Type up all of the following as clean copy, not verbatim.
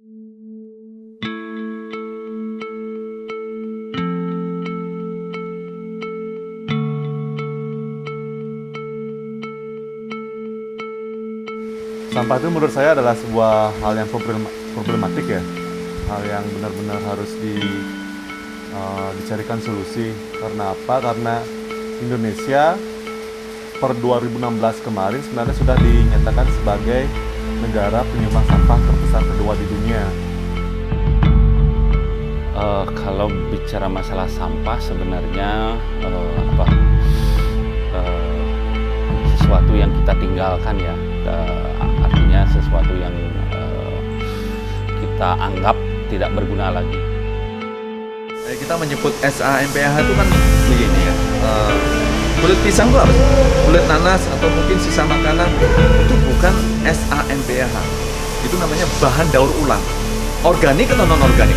Sampah itu menurut saya adalah sebuah hal yang problematik ya, hal yang benar-benar harus dicarikan solusi. Karena apa? Karena Indonesia per 2016 kemarin sebenarnya sudah dinyatakan sebagai negara penyumbang sampah terbesar kedua di dunia. Kalau bicara masalah sampah sebenarnya sesuatu yang kita tinggalkan ya, artinya sesuatu yang kita anggap tidak berguna lagi. Kita menyebut SAMPH itu kan begini ya, kulit pisang itu apa sih? Kulit nanas atau mungkin sisa makanan itu bukan SAMPH, itu namanya bahan daur ulang, organik atau non organik.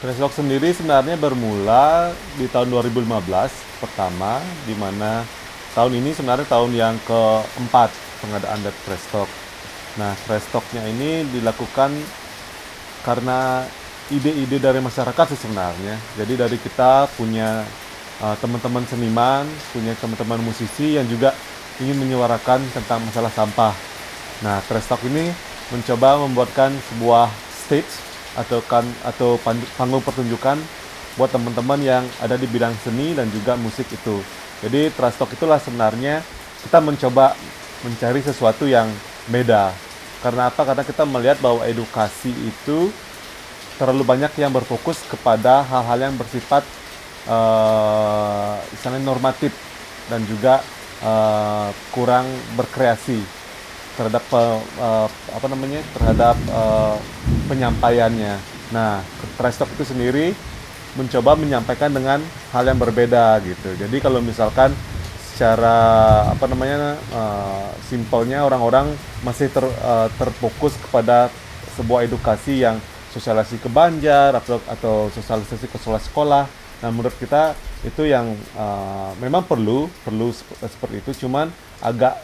Treslock sendiri sebenarnya bermula di tahun 2015 pertama, di mana tahun ini sebenarnya tahun yang keempat pengadaan dari Treslock. Nah, Treslocknya ini dilakukan karena ide-ide dari masyarakat sih sebenarnya. Jadi dari kita punya teman-teman seniman, punya teman-teman musisi yang juga ingin menyuarakan tentang masalah sampah. Nah, Treslock ini mencoba membuatkan sebuah stage atau panggung pertunjukan buat teman-teman yang ada di bidang seni dan juga musik itu. Jadi Treslock itulah sebenarnya kita mencoba mencari sesuatu yang beda. Karena apa? Karena kita melihat bahwa edukasi itu terlalu banyak yang berfokus kepada hal-hal yang bersifat misalnya normatif dan juga kurang berkreasi terhadap penyampaiannya. Nah, Treslock itu sendiri mencoba menyampaikan dengan hal yang berbeda gitu. Jadi kalau misalkan secara simpelnya orang-orang masih terfokus kepada sebuah edukasi yang sosialisasi ke Banjar atau sosialisasi ke sekolah. Nah, menurut kita itu yang memang perlu seperti itu, cuman agak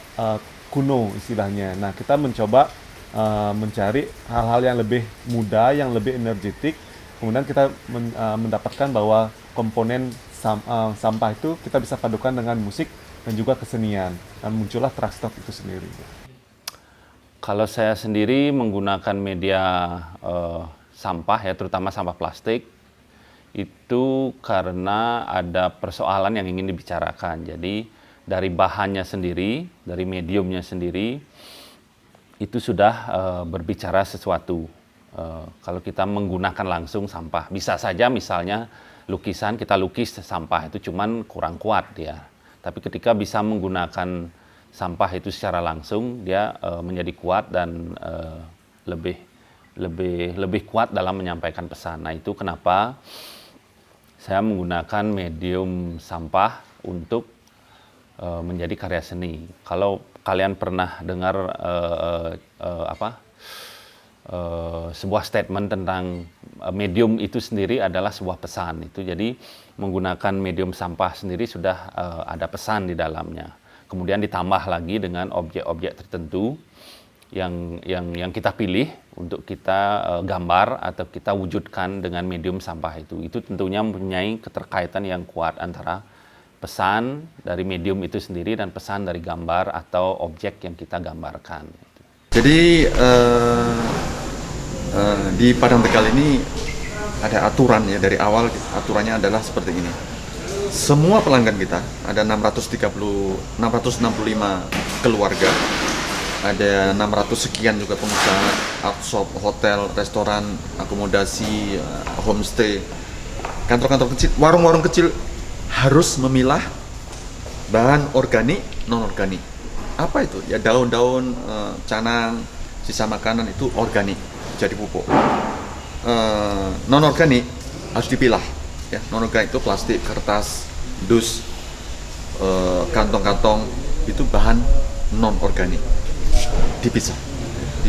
kuno istilahnya. Nah, kita mencoba mencari hal-hal yang lebih mudah, yang lebih energetik. Kemudian kita mendapatkan bahwa komponen sampah itu kita bisa padukan dengan musik dan juga kesenian. Dan muncullah Treslock itu sendiri. Kalau saya sendiri menggunakan media sampah ya, terutama sampah plastik, itu karena ada persoalan yang ingin dibicarakan. Jadi dari bahannya sendiri, dari mediumnya sendiri, itu sudah berbicara sesuatu. Kalau kita menggunakan langsung sampah, bisa saja misalnya lukisan, kita lukis sampah itu cuman kurang kuat ya. Tapi ketika bisa menggunakan sampah itu secara langsung, dia menjadi kuat dan lebih kuat dalam menyampaikan pesan. Nah, itu kenapa saya menggunakan medium sampah untuk menjadi karya seni. Kalau kalian pernah dengar sebuah statement tentang medium itu sendiri adalah sebuah pesan itu. Jadi menggunakan medium sampah sendiri sudah ada pesan di dalamnya. Kemudian ditambah lagi dengan objek-objek tertentu yang kita pilih untuk kita gambar atau kita wujudkan dengan medium sampah itu. Itu tentunya mempunyai keterkaitan yang kuat antara pesan dari medium itu sendiri dan pesan dari gambar atau objek yang kita gambarkan. Jadi di Padang Tegal ini ada aturan ya, dari awal aturannya adalah seperti ini. Semua pelanggan kita ada 665 keluarga, ada 600 sekian juga pengusaha, workshop, hotel, restoran, akomodasi, homestay, kantor-kantor kecil, warung-warung kecil harus memilah bahan organik, non-organik. Apa itu? Ya daun-daun, canang, sisa makanan itu organik, jadi pupuk. Non-organik harus dipilah. Ya, non-organik itu plastik, kertas, dus, kantong-kantong itu bahan non-organik. Dipisah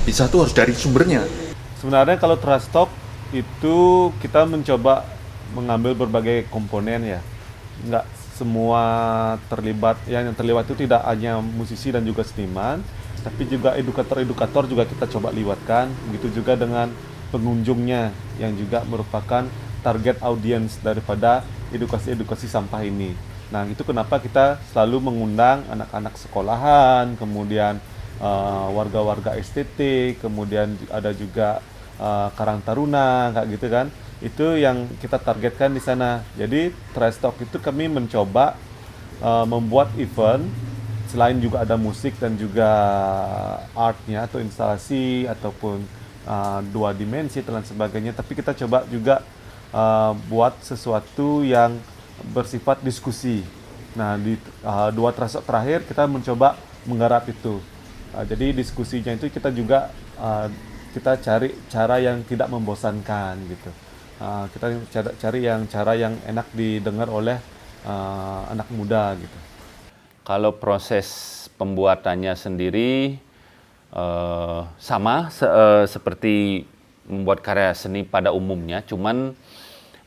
Pisah tuh harus dari sumbernya. Sebenarnya kalau trash talk itu kita mencoba mengambil berbagai komponen ya. Nggak semua terlibat, yang terlibat itu tidak hanya musisi dan juga seniman, tapi juga edukator-edukator juga kita coba libatkan. Begitu juga dengan pengunjungnya yang juga merupakan target audiens daripada edukasi-edukasi sampah ini. Nah, itu kenapa kita selalu mengundang anak-anak sekolahan, kemudian warga-warga estetik, kemudian ada juga Karang Taruna, kayak gitu kan. Itu yang kita targetkan di sana. Jadi Trash Talk itu kami mencoba membuat event selain juga ada musik dan juga artnya atau instalasi ataupun dua dimensi dan sebagainya. Tapi kita coba juga buat sesuatu yang bersifat diskusi. Nah, di dua Trash Talk terakhir kita mencoba menggarap itu. Jadi diskusinya itu kita juga kita cari cara yang tidak membosankan gitu. Kita cari cara yang enak didengar oleh anak muda gitu. Kalau proses pembuatannya sendiri sama seperti membuat karya seni pada umumnya, cuman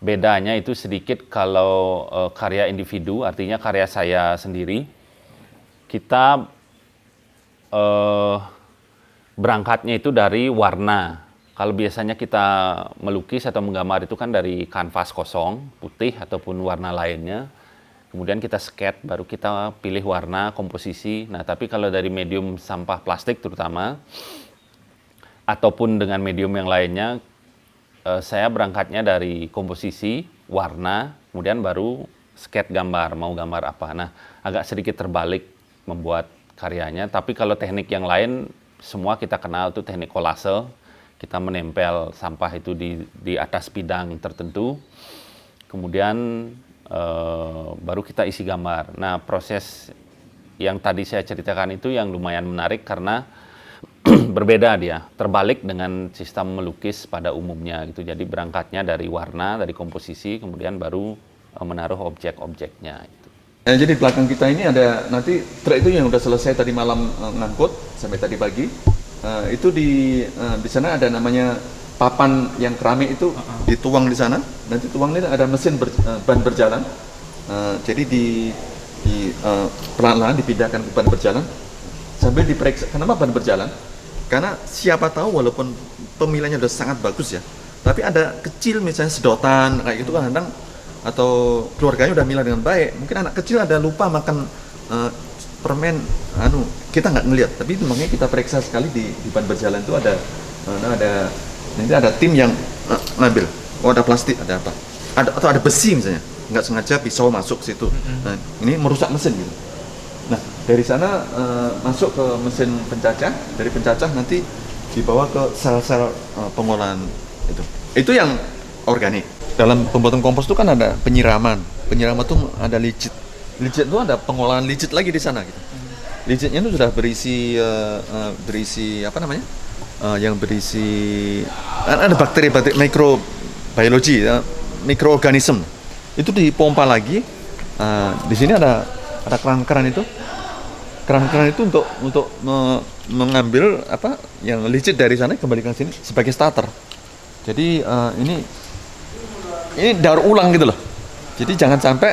bedanya itu sedikit kalau karya individu, artinya karya saya sendiri, kita berangkatnya itu dari warna. Kalau biasanya kita melukis atau menggambar itu kan dari kanvas kosong, putih ataupun warna lainnya. Kemudian kita sketch, baru kita pilih warna, komposisi. Nah, tapi kalau dari medium sampah plastik terutama, ataupun dengan medium yang lainnya, saya berangkatnya dari komposisi, warna, kemudian baru sketch gambar, mau gambar apa. Nah, agak sedikit terbalik membuat karyanya, tapi kalau teknik yang lain semua kita kenal tuh teknik kolase. Kita menempel sampah itu di atas bidang tertentu, kemudian baru kita isi gambar. Nah, proses yang tadi saya ceritakan itu yang lumayan menarik karena berbeda dia, terbalik dengan sistem melukis pada umumnya gitu. Jadi berangkatnya dari warna, dari komposisi, kemudian baru menaruh objek-objeknya. Gitu. Jadi di belakang kita ini ada nanti truk itu yang udah selesai tadi malam ngangkut sampai tadi pagi. Itu di sana ada namanya papan yang keramik itu dituang di sana. Nanti tuang ini ada mesin ban berjalan. Jadi pelan-pelan dipindahkan ke ban berjalan sambil diperiksa. Kenapa ban berjalan? Karena siapa tahu walaupun pemilihannya sudah sangat bagus ya, tapi ada kecil misalnya sedotan kayak gitu kan, atau keluarganya udah milah dengan baik, mungkin anak kecil ada lupa makan permen, kita nggak ngelihat, tapi itu makanya kita periksa sekali di ban berjalan itu nanti ada tim yang ngambil, ada plastik, ada apa, atau ada besi misalnya, nggak sengaja pisau masuk situ, nah ini merusak mesin gitu. Nah dari sana masuk ke mesin pencacah, dari pencacah nanti dibawa ke sel-sel pengolahan itu yang organik. Dalam pembuatan kompos itu kan ada penyiraman itu ada licit itu ada pengolahan licit lagi di sana gitu. Licitnya itu sudah berisi apa namanya, yang berisi ada bakteri mikrobiologi, mikroorganisme itu dipompa lagi. Di sini ada keran-keran itu untuk mengambil apa yang licit dari sana kembalikan sini sebagai starter. Jadi ini daur ulang gitu loh. Jadi jangan sampai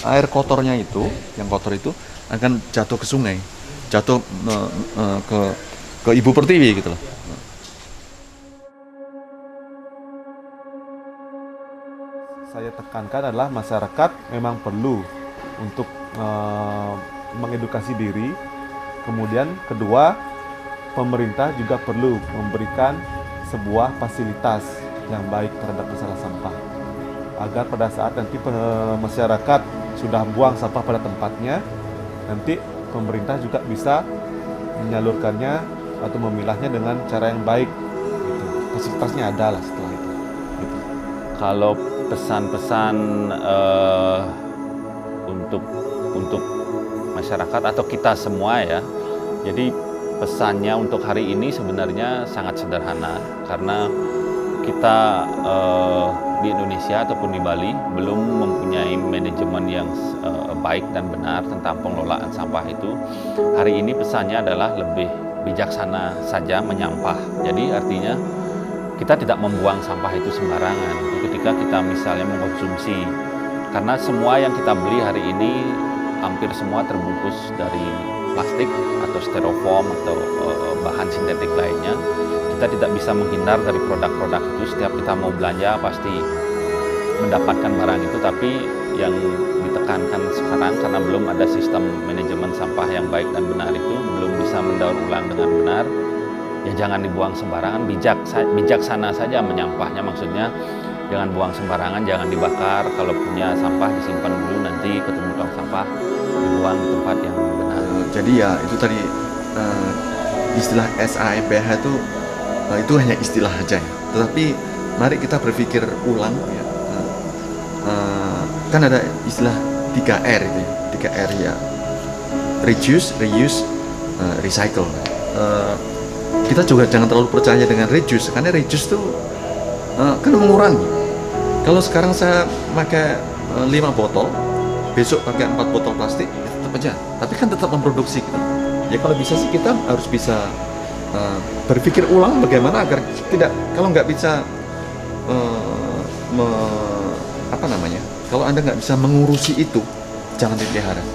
air kotornya itu, yang kotor itu akan jatuh ke sungai, jatuh ke Ibu Pertiwi gitu loh. Saya tekankan adalah masyarakat memang perlu untuk mengedukasi diri. Kemudian kedua, pemerintah juga perlu memberikan sebuah fasilitas yang baik terhadap masalah sampah, agar pada saat nanti masyarakat sudah buang sampah pada tempatnya, nanti pemerintah juga bisa menyalurkannya atau memilahnya dengan cara yang baik. Gitu. Fasilitasnya ada lah setelah itu. Gitu. Kalau pesan-pesan untuk masyarakat atau kita semua ya, jadi pesannya untuk hari ini sebenarnya sangat sederhana karena kita di Indonesia ataupun di Bali belum mempunyai manajemen yang baik dan benar tentang pengelolaan sampah itu. Hari ini pesannya adalah lebih bijaksana saja menyampah. Jadi artinya kita tidak membuang sampah itu sembarangan. Itu ketika kita misalnya mengkonsumsi, karena semua yang kita beli hari ini hampir semua terbungkus dari plastik atau styrofoam atau bahan sintetik lainnya. Kita tidak bisa menghindar dari produk-produk itu. Setiap kita mau belanja pasti mendapatkan barang itu, tapi yang ditekankan sekarang karena belum ada sistem manajemen sampah yang baik dan benar itu, belum bisa mendaur ulang dengan benar, ya jangan dibuang sembarangan, bijaksana saja menyampahnya. Maksudnya jangan buang sembarangan, jangan dibakar. Kalau punya sampah disimpan dulu, nanti ketemu tong sampah dibuang di tempat yang benar. Jadi ya itu tadi istilah SAMPH itu hanya istilah saja ya. Tetapi mari kita berpikir ulang ya. Kan ada istilah 3R itu ya. 3R ya. Reduce, reuse, recycle. Kita juga jangan terlalu percaya dengan reduce, karena reduce itu kan mengurangi. Kalau sekarang saya pakai 5 botol, besok pakai 4 botol plastik, ya tetap aja. Tapi kan tetap memproduksi gitu. Ya kalau bisa sih kita harus bisa berpikir ulang bagaimana agar tidak, kalau nggak bisa kalau Anda nggak bisa mengurusi itu, jangan dipelihara.